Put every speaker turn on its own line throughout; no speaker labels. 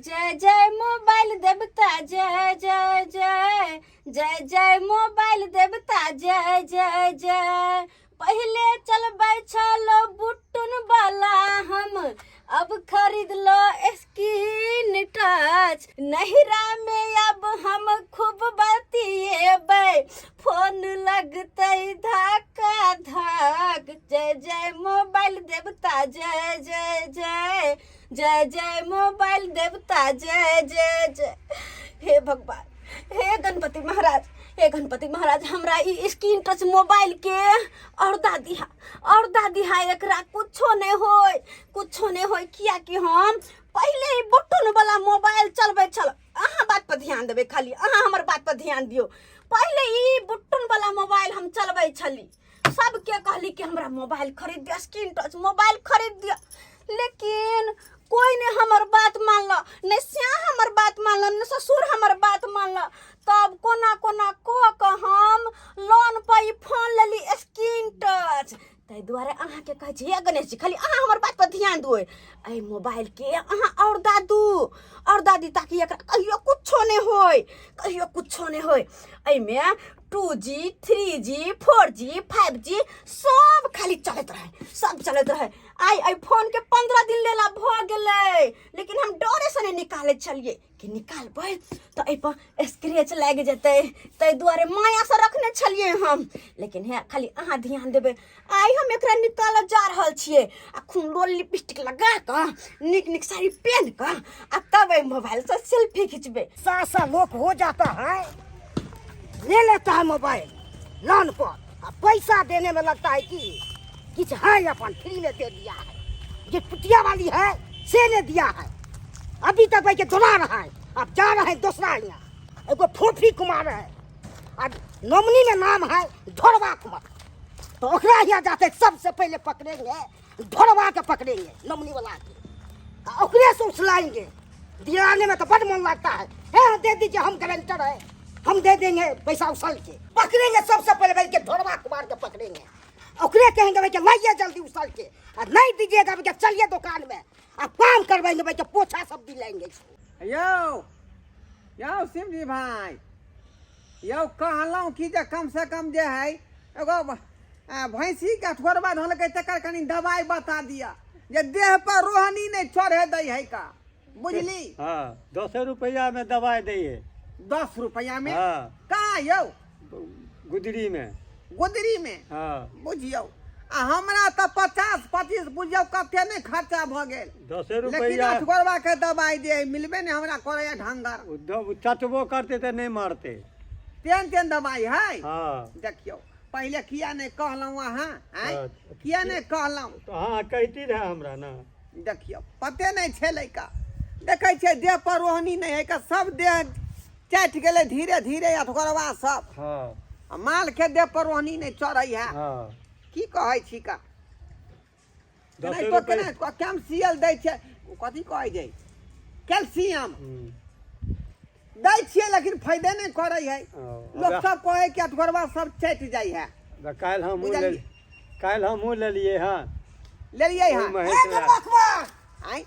जय जय मोबाइल देवता जय जय जय जय जय मोबाइल देवता जय जय जय। पहले चलबै छलो बुटुन वाला हम, अब खरीद लो स्क्रीन टच। नहिरा में अब हम खूब बतिएबै, फोन लगतै धक्का धक। जय जय मोबाइल देवता जय जय जय जय जय मोबाइल देवता जय जय जय। हे भगवान, हे गणपति महाराज, हे गणपति महाराज, हमरा ई स्क्रीन टच मोबाइल के और दादी हा एकरा कुछो नहीं होय, कुछो नहीं होय। किया कि हम पहले ही बटन वाला मोबाइल चलबै छल। अहाँ बात पर ध्यान देबै, खाली अहाँ हमर बात पर ध्यान दियो। पहले ई बटन वाला मोबाइल हम चलबै छली, सबके कहली कि हमरा मोबाइल खरीद दिया, स्क्रीन टच मोबाइल खरीद दिया। लेकिन कोई ने हमर बात मानल, ने श्याह हमर बात मानल, ने ससुर हमर बात मानल। तब कोना कोना को हम लोन पर फोन लेली स्क्रीन टच। ताहि दुआरे अहाँ के कहै छी, हे गणेश जी, खाली अहाँ हमर बात पर ध्यान दियो। एहि मोबाइल के अहाँ और दादू और दादी, ताकि एकरा कहियो कुछो नहीं होय, कहियो कुछो नहीं होय। एहिमे 2G 3G 4G 5G सब खाली चलत रहे, सब चलत रहे। आई फोन के 15 दिन लेला भ गेलै, लेकिन हम डरे से नहीं निकाले छलिए कि निकालबै तो एहि पर स्क्रैच लग जेतै, ताहि दुआरे माया से रखने छलिए हम। लेकिन है खाली अहाँ ध्यान देबै। आई हम एकरा निकाल जा रहल छिए, आ खूब लिपस्टिक लगा क निक निक साड़ी पहन क आ तब मोबाइल से सेल्फी खिंचबै।
सा लोग हो जाता है, ले लेता है मोबाइल लोन पर, अब पैसा देने में लगता है कि कुछ है अपन फ्री में दे दिया है। ये पुटिया वाली है से ने दिया है, अभी तक भाई के दोला रहा है। अब जा रहे हैं दूसरा यहाँ, एगो फोफी कुमार है, अब नॉमिनी में नाम है ढोरवा कुमार। तो ओकरा यहाँ जाते सबसे पहले पकड़ेंगे, ढोरवा के पकड़ेंगे नॉमिनी वाला के, ओकरे से उछलाएंगे। दिलाने में तो बड़ मन लगता है, दे दीजिए हम गारंटर है, हम दे देंगे पैसा उछल के। पकड़ेंगे सबसे पहले भाई के ढोरवा कुमार के पकड़ेंगे, ओकरे कहेंगे भाई के लाइए जल्दी उछल के, और नहीं दीजिएगा भाई के चलिए दुकान में, आप काम करवाएंगे भाई के पोछा सब दिलाएंगे इसको।
यो सिम जी भाई, यो कहलौं कि जे कम से कम जे है एगो भैंसी के ठोरबा धोलकै तकर कनी दवाई बता दिया, जे देह पर रोहनी नहीं चढ़े दै है का, बुझली?
हाँ, 10 रुपया में दवाई दिए।
10 रुपया में?
हाँ।
कहाँ यो?
गुदरी में।
गुदरी में?
हाँ।
बुझियो, आ हमरा तो 50-25 बुझियो कते नहीं खर्चा भ गेल।
10
लेकिन
रुपया
ठोरबा के दवाई दे मिलबे नहीं हमरा करे ढंगर।
चटबो करते तो नहीं मारते।
तेन दवाई है।
हाँ।
देखियो पहले किया नहीं कहलौं अहाँ,
हाँ।
किया नहीं कहलौं?
तो हाँ कहती रहे हमरा ना।
देखियो पते नहीं छे लइका, देखे छे देह पर रोहनी नहीं है का, सब देह चट गेले धीरे धीरे अठगरवा सब।
हाँ।
माल के देह पर रोहनी नहीं चढ़ई है।
हाँ।
की कहै छी का?
10
नहीं तो
रुपया
केना कैल्शियम दै छे, कथी कहै छै कैल्शियम दै छियै, लेकिन फायदे नहीं करे है। लोग सब कहे कि अठगरवा सब चट जाई है।
काल हम ले लिए। हाँ
ले लिए हां। आई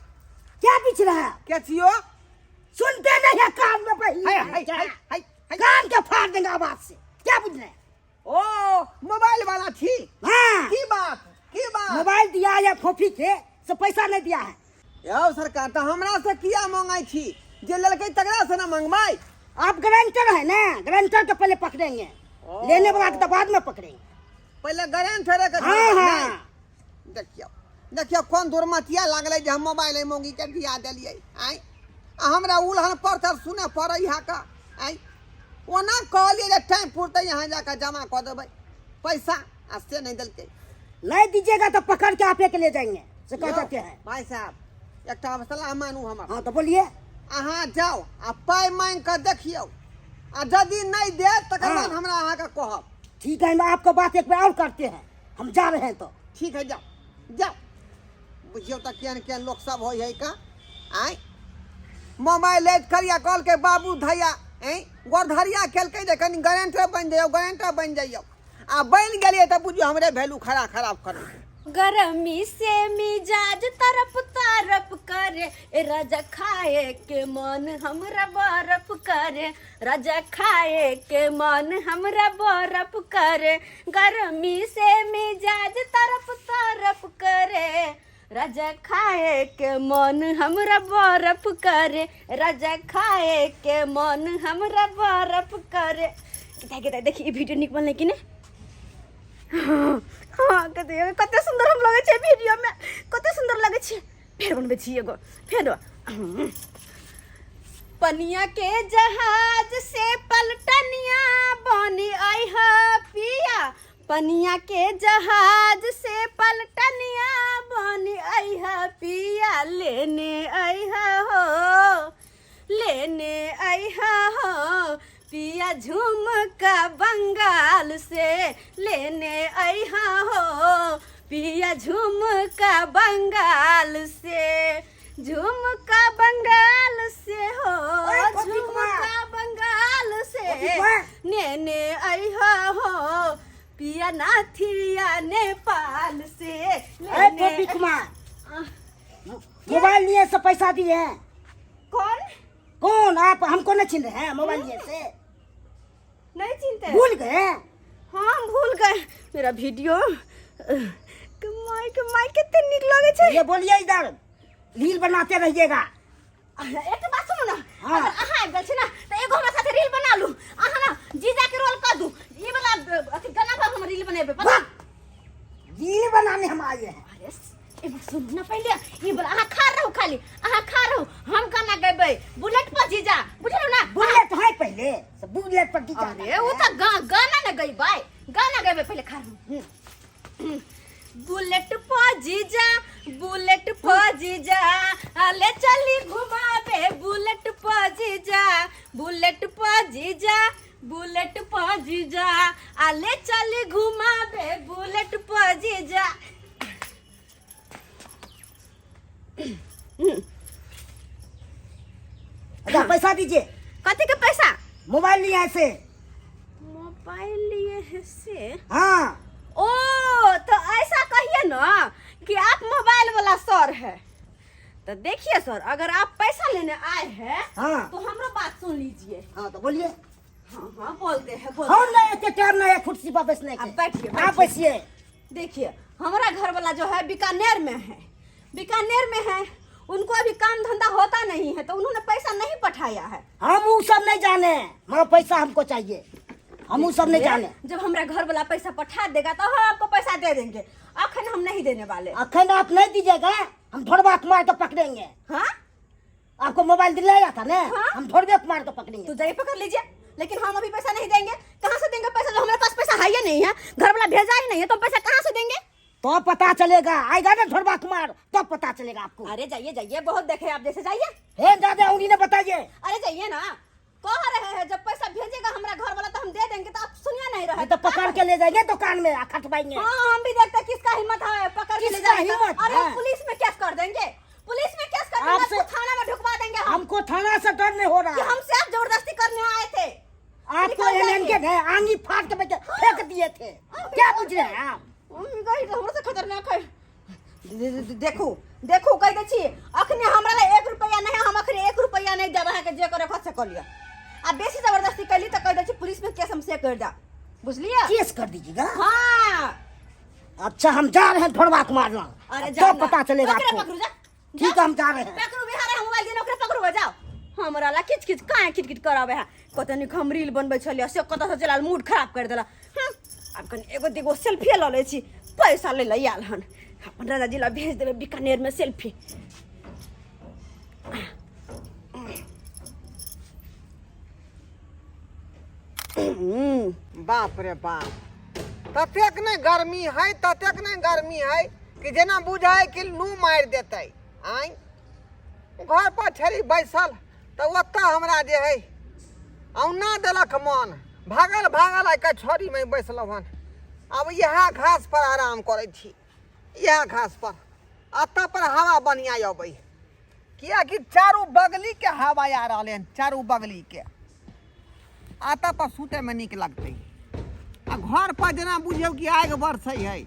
क्या पीछ रहा है?
क्या छियो?
सुनते नहीं है कान में भाई,
हाय
कान के फाड़ देंगे आवाज से। क्या बुझ रहे?
ओ मोबाइल वाला थी।
हाँ,
की बात
मोबाइल दिया है फोफी के से पैसा नहीं दिया है।
यो सरकार तो हमरा से किया मांगाई थी, जे ललकै तकरा से ना मांगबाई।
आप गारंटर है ना, गारंटर के पहले पकड़ेंगे, लेने वाला के तो बाद में पकड़ेंगे।
पहले गारंटर के।
हाँ।
देखियो कौन दुर्मतिया लागले जे हम मोबाइल मोंगी के दिया देलिए। आई हमरा उलहन पर तर सुने पड़ै है का। आई ओना कहलिए जे टाइम पुरते यहाँ जाकर जमा कर देबै पैसा, आ से नहीं देलकै।
नहीं दीजिएगा तो पकड़ के आपे के ले जाएंगे से कह सकते हैं।
भाई साहब एकटा सलाह मानू हमर।
हाँ तो बोलिए।
अहाँ जाओ आ पाई मांग कर देखियो, आ यदि नहीं दे तकर बाद हमरा अहाँ के कहब।
ठीक है, मैं आपको बात एक बार और करते हैं, हम जा रहे हैं तो।
ठीक है, जाओ। बुझियो तो केन लोग सब होय है का। आई मोबाइल ले करिया कॉल के बाबू धैया गोरधरिया खेलकै जे कनी गारंटर बन जाइयो, आ बन गेलिए तो बुझियो हमरे वैल्यू खराब कर।
गरमी से मिजाज तरफ तरफ करे, राजा खाए के मन हमरा बर्फ करे, राजा खाए के मन हमरा बर्फ करे, गरमी से मिजाज तरफ तरफ करे, राजा खाए के मन हमरा बर्फ करे, राजा खाए के मन हमरा बर्फ करे। देखिए वीडियो निक बनले कि नहीं? हाँ कते सुंदर हम लगे छे वीडियो में, कते सुंदर लगे छे। फेर बनबे छी एगो, फेर पनिया के जहाज से पलटनिया बनी आई है पिया, पनिया के जहाज से पलटनिया बनी आई है पिया, लेने आई है हो, लेने आई है हो पिया झुमका बंगाल से, लेने आई हो पिया झुमका बंगाल से, झुमका बंगाल से हो, झुमका बंगाल से, लेने आई हो पिया नाथिया नेपाल से।
मोबाइल लिए से पैसा दिए हैं?
कौन
कौन? आप हमको नहीं चिन्ह रहे हैं? मोबाइल लिए से
नहीं चिंता,
भूल गए?
हाँ हम भूल गए। मेरा वीडियो कमाई कितने निक लगे छे।
ये बोलिए इधर रील बनाते रहिएगा।
एक बात सुनो ना,
हाँ।
अगर अहाँ आबि छै ना तो एगो हमरा साथे रील बना लू, अहाँ ना जीजा के रोल कर दू, ये वाला अथी गाना पर हम रील बनेबे पता।
रील बनाने हम आए हैं।
अरे एगो सुन ना पहले, ये वाला अहाँ खा रहू, खाली अहाँ खा रहू, हम गाना गाबै बुलेट पर जीजा, बुझलौ ना?
बुलेट है पहले, सब बुलेट पर की
अरे वो तो गाना ना गइबै, गाना गाबै पहले खा रहू। बुलेट पर जीजा, बुलेट पर जीजा, ले चली घुमावे बुलेट पर जीजा, बुलेट पर जीजा, बुलेट पर जीजा, ले चली घुमावे बुलेट पर जीजा।
अच्छा पैसा दीजिए।
कथी के पैसा?
मोबाइल लिए है से।
मोबाइल लिए है से?
हाँ।
ओ तो ऐसा कहिए ना कि आप मोबाइल वाला सर है, तो देखिए सर अगर आप पैसा लेने आए हैं
हाँ।
तो हमरा बात सुन लीजिए।
हाँ तो बोलिए।
हाँ हाँ बोलते हैं
हम नहीं के टाइम नहीं है कुर्सी पर बैठने के।
आप बैठिए,
आप बैठिए।
देखिए हमारा घर वाला जो है बीकानेर में है, बीकानेर में है, उनको अभी काम धंधा होता नहीं है तो उन्होंने पैसा नहीं पठाया है।
हम वो सब नहीं जाने, वहाँ पैसा हमको चाहिए, हम वो सब नहीं जाने।
जब हमारा घर वाला पैसा पठा देगा तो हम आपको पैसा दे देंगे, अखन हम नहीं देने वाले।
अखन आप नहीं दीजिएगा, हम थोड़ा मार के पकड़ेंगे।
हाँ
आपको मोबाइल दिलाया था ना?
हाँ?
हम थोड़ा मार के पकड़ेंगे।
तो जाइए पकड़ लीजिए, लेकिन हम अभी पैसा नहीं देंगे। कहाँ से देंगे पैसा? जो हमारे पास पैसा है ही नहीं है, घर वाला भेजा ही नहीं है, तो पैसा कहाँ से देंगे?
तो पता चलेगा, आएगा ना थोड़ा कुमार तब पता चलेगा आपको।
अरे जाइए जाइए, बहुत देखे आप जैसे, जाइए।
हे दादा उंगली ने बताइए।
अरे जाइए ना, कह रहे हैं जब पैसा भेजेगा हमारा घर वाला तो हम दे देंगे, तो आप सुनिए नहीं रहे
तो पकड़ के ले जाएंगे दुकान में, खटवाएंगे।
हाँ हम भी देखते हैं किसका हिम्मत है पकड़ के ले
किसका
जाएगा।
हिम्मत
अरे
है?
हम पुलिस में केस कर देंगे, पुलिस में केस कर देंगे,
आपसे-
आपको थाना में ढुकवा देंगे हम
हमको थाना से डर नहीं हो
कि
रहा।
हमसे आप जबरदस्ती करने आए थे।
आपको
निकल जाइए।
है आंगी फाड़ के फेंक दिए थे, क्या पूछ रहे हैं आप?
गई तो हमसे खतरनाक है। देखो देखो कह दे छी, अखने हमरा ला 1 रुपया नहीं, हम अखने 1 रुपया नहीं देबे है के जे करे खर्च कर लिया। आ बेसी जबरदस्ती कैली तो कह दे छी पुलिस में केस हमसे कर दा, बुझलिए?
केस कर दीजिएगा।
हाँ
अच्छा हम जा रहे हैं थोड़ा मारना,
अरे
तो पता चलेगा
पकड़ो,
आपको।
पकड़ो जा,
ठीक है हम जा रहे हैं।
पकड़ो बिहार है मोबाइल देने ओकरे पकड़ो जाओ। हमरा ला किच किच काहे किट किट करावे है, कतनी हम रील बनबै छलिए से कत से चलाल मूड खराब कर देला। अब कन एगो देगो सेल्फी ल ले छी, पैसा ले ल आयल हन, अपन राजा जी ला भेज देबे बीकानेर में सेल्फी।
बाप रे बाप, ततेक नहीं गर्मी है, ततेक नहीं गर्मी है कि जेना बुझाए कि लू मार देते। आई घर पर छड़ी बैसल तो ओत हमरा जे है औना देलक मन, भागल भागल आके छोरी में बैसल हन। अब यह घास पर आराम करे छी, यह घास पर अत पर हवा बढ़िया अबै, किया कि चारू बगली के हवा आ रहा है, चारू बगली के आता पर सूते में निक लगते। आ घर पर जना बुझियो कि आग बरसै है,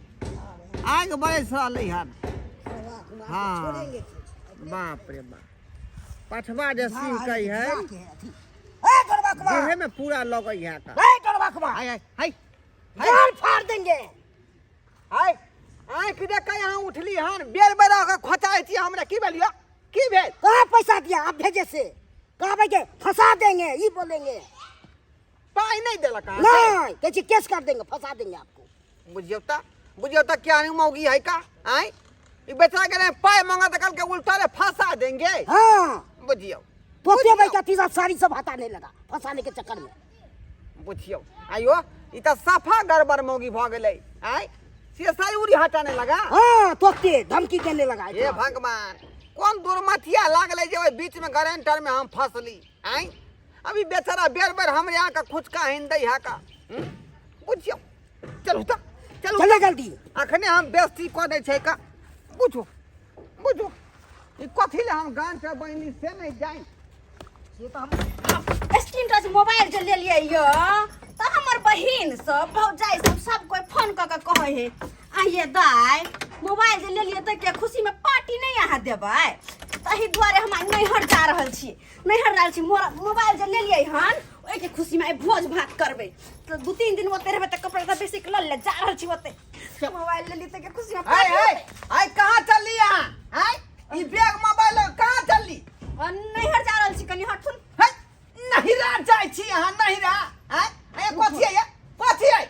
आग बरस रहलै हन हाँ।
छोड़ेंगे
बाप रे बाप पठवा जे सीखै है
ए डरबकवा
देहे में पूरा लगै है का
ए डरबकवा
हाय हाय हाय
गाल फाड़ देंगे
हाय आँख देख यहाँ उठली हन बेर बेरा के खोचाइ छी हमरा की भेलियो की भेल
कहाँ पैसा दिया आप भेजे से कहाँ भेजे फंसा देंगे ये बोलेंगे
पाई नहीं देलक अहाँ
नहीं कैसे केस कर देंगे फंसा देंगे आपको
बुझियो त क्या नहीं मौगी है का आय ई बेचारा के पाई मांगा त कल के उल्टा रे फंसा देंगे
हाँ
बुझियो
तोते भाई का तीसरा साड़ी सब हटाने लगा फंसाने के चक्कर में
बुझियो आयो ई त सफा गड़बड़ मौगी भ गेलै आय से सारी उड़ी हटाने लगा
हाँ तोते धमकी देने लगा
हे भगवान कौन दुर्मतिया लागले जे ओइ बीच में गारंटर में हम फंसली आय अभी बेचारा बेर बेर हमरे यहाँ का खुचका हिंदै है का बुझियो चलू त चलू
चले जल्दी
अखने हम बेइज्जती कऽ दै छै का बुझू बुझू ई कथी ले हम गान पे बहिनी से नहीं जाई
ये तो हम
स्क्रीन टच मोबाइल जे लेलिए यो त हमर बहिन सब भौजाई सब कोई फोन क के कहे है आइए दाई मोबाइल जे लेलिए त के खुशी में पार्टी नहीं यहाँ देबै तही द्वारे हम नैहर जा रहल छी मोबाइल जे लेलिए हन ओइ के खुशी में भोज भात करबै त 2-3 दिन ओते रहबै त कपड़ा त बेसी ल ले जा रहल छी ओते मोबाइल लेली त के खुशी में
हाय हाय हाय कहां चलली यहाँ हाय ई बैग मोबाइल कहां चलली
नैहर जा रहल छी कनी हटथुन
हाय नहिरा जाइ छी यहाँ नहिरा हाय ए कथी है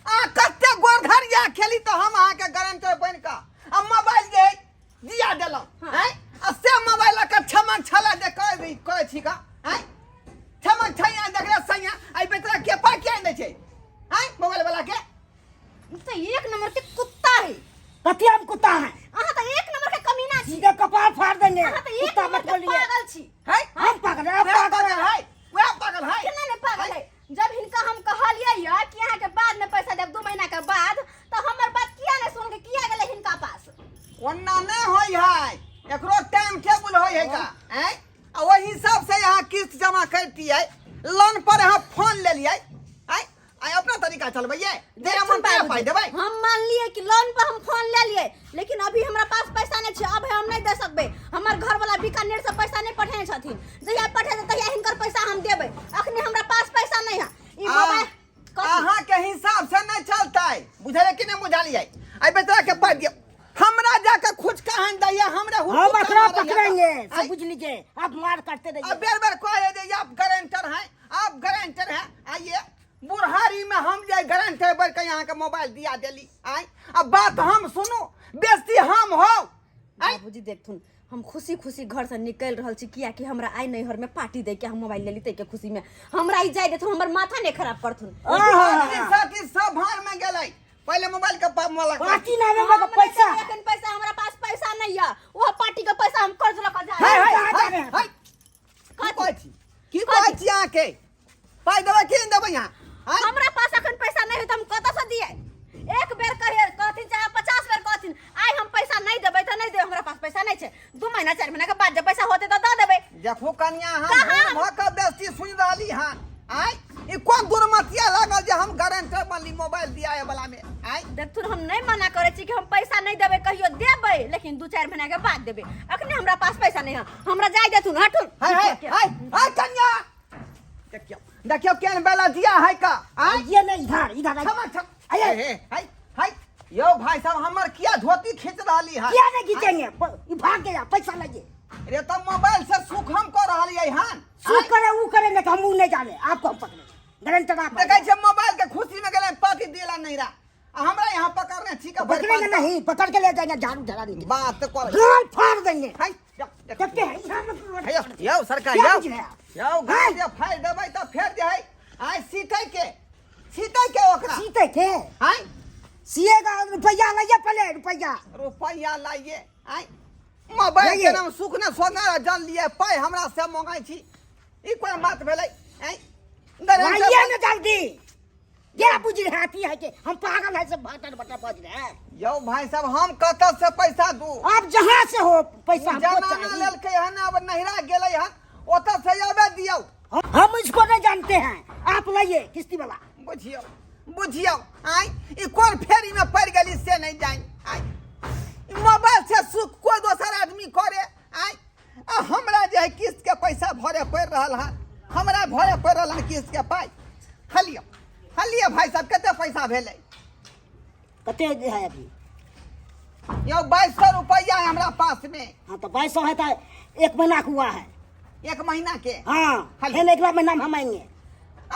आ कते गोरधरिया खेली तो हम अहाँ के गारंटर बन का आ मोबाइल जे दिया देलौ हाय आ से मोबाइल का छमक छला दे कहै छी का हाय छमक छैया देखले सैया आई बेतरा के पा के नै छै हाय मोबाइल वाला के
त एक नंबर के कुत्ता है
कथी हम कुत्ता है
अहाँ त एक नंबर के कमीना छी
सीधे कपाल फाड़ देंगे
अहाँ त एक
कुत्ता मत
नंबर के
बोलिए
पागल छी
हाय
हम पागल है आप
वह
पागल
पागल
है
है वह पागल है
केना ने पागल है जब हिनका हम कहलिए या कि यहाँ के बाद में पैसा देब 2 महीना के बाद तो हमर बात किया ने सुन के किया गेले हिनका पास
ओन्ना नै होय है एकरो टाइम टेबल होय है का हैं आ ओही हिसाब से यहाँ किस्त जमा करतियै लोन पर यहाँ फोन ले लियै हैं आ अपना तरीका चलबैये दे हम पाई देबै
हम मान लिए कि लोन पर हम फोन ले लिए लेकिन अभी हमरा पास पैसा नहीं छै अब हम नहीं दे सकबे हमर घर वाला बीकानेर से पैसा नहीं पठेने छथिन जहिया पठे तहिया हिनकर पैसा हम देबै अखनी हमरा पास पैसा नहीं है ई मोबाइल
अहाँ के हिसाब से नहीं चलतै बुझले कि नहीं बुझलियै आई बेटा के पाई दियो हमरा जाके खुद कहां दैया हमरा
हम अखरा पकड़ेंगे सब बुझ लीजिए आप मार करते रहिए
अब बेर बेर कह दे आप गारंटर हैं आइए बुढ़ारी में हम जे गारंटर बर के यहाँ के मोबाइल दिया देली आई अब बात हम सुनू बेइज्जती हम हो
बाबूजी देखथुन हम खुशी खुशी घर से निकल रहल छी किया कि हमरा आई नैहर में पार्टी दे के हम मोबाइल लेली तै के खुशी में हमरा ई जाय देथुन हमर माथा ने खराब करथुन
साथी सब भार में गेलै पहले मोबाइल के मोबाइल
पार्टी ना में का पैसा
लेकिन पैसा हमरा पास पैसा नहीं है वो पार्टी का पैसा हम कर्ज लगा जा
हाय
रहे
हाय हाय हाय की कहै छी अहाँ के पाई देबै कि नहीं देबै यहाँ
हमरा पास अखन पैसा नहीं है तो हम कत से दिए एक बेर कहे कहथिन चाहे 50 बेर कहथिन आई हम पैसा नहीं देबै त नहीं दे हमरा पास पैसा नहीं छै 2 महीना 4 महीना के बाद जब पैसा होते तो दे देबै
देखो कन्या हम भक बेइज्जती सुन रहली हन आई ई कोन दुर्मतिया लागल जे हम गारंटर बनली मोबाइल दियाए वाला में आई
देखथुन हम नहीं मना करे छी कि हम पैसा नहीं देबै कहियो देबै लेकिन 2-4 महीना के बाद देबै अखने हमरा पास पैसा नहीं है हमरा जाय देथुन हटुन
हाय हाय हाय हाय कन्या देखियो केन बेला दिया है का आई
ये नहीं इधर
क्षमा आइए हाय हाय यो भाई साहब हमर किया धोती खींच रहली है
क्या नहीं खींचेंगे ये भाग गया पैसा लगे
रे तो मोबाइल से सुख हम कर रहली है हां
सु करे वो करेंगे तो हम नहीं जाने आपको हम पकड़ेंगे गारंटर आप
देखै छै मोबाइल के खुशी में गेलै पार्टी देला नहीं रा हमरा यहाँ पकड़ने ठीक है
पकड़ेंगे नहीं पकड़ के ले जाएंगे झाड़ू झड़ा देंगे
बात कर
गाल फाड़ देंगे
हाय
देखते हैं
यो सरकार
क्या
यो
बुझ रहे हैं?
यो गाय जे फाड़ देबै त फेर जे है आइ सीतै के ओकरा
सीते थे
हाय
सिएगा रुपया लाइए पहले
रुपया लाइए आइ मोबाइल के नाम सुख ने सोना जल लिए पाई हमरा से मंगाई छी ई कोन बात भेलै आइ
लाइए ना जल्दी क्या बुझ रहे हाथी है कि हम पागल है सब भाटर बटा बज रहे हैं
यो भाई साहब हम कत से पैसा दू
आप जहाँ से हो पैसा हमको
जमाना
चाहिए
लेलकै हन अब नहिरा गेलै हन ओत से आबे दियौ
हम इसको नहीं जानते हैं आप लाइए किस्ती वाला
बुझियो आइ ई कोन फेरी में पड़ गेली से नहीं जान आइ मोबाइल से सुख कोई दोसर आदमी करे आय आ हमरा जे है किस्त के पैसा भरे पड़ रहा है हमरा भरे पड़ रहा है किस्त के पाई हलियो भाई साहब कते पैसा भेलै
कते है अभी
यो 2200 रुपया है हमरा पास में
हाँ तो 2200 है तो 1 महीना का हुआ है
1 महीना के
हाँ
हल-
फिर अगला महीना हम आएंगे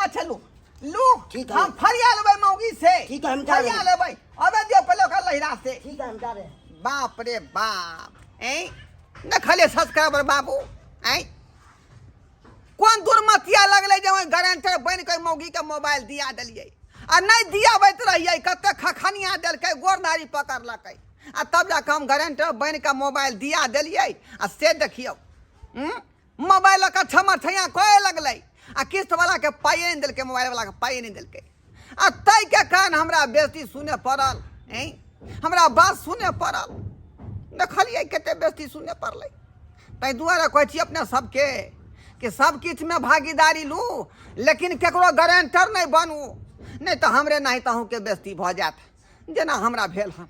अच्छा लू
ठीक है।
हम फरिया लेबै मौगी से
ठीक है, हम जा रहे
फरिया
हैं।
लेबै अबे दियो पहले ओकर लहिरा से
ठीक है हम जा रहे हैं
बाप रे बाप देखलिए सब्सक्राइबर बाबू कौन दुर्मतिया लगले जे गारंटर बन के मौगी के मोबाइल दिया दिलिए आ नहीं दियाबैत रहिए कते खखनिया देलकै गोरनारी पकड़लकै आ तब जाके हम गारंटर बन के मोबाइल दिया दिलिए आ से देखियो मोबाइल का छमछैया कहे लगलै आ किस्त वाला के पाइए नहीं दिलकै मोबाइल वाला के पाइए नहीं दिलकै आ तै के कारण हमरा बेइज्जती सुने पड़ल हमरा बात सुने पड़ल देखलिए कते बेइज्जती सुने पड़लै तै दुआरे कहै छी अपने सबके कि सब किछ में भागीदारी लू लेकिन केकरो गारंटर नहीं बनू नहीं तो हमरे नहीं तो के बेइज्जती भ जात जेना हमरा भेल हन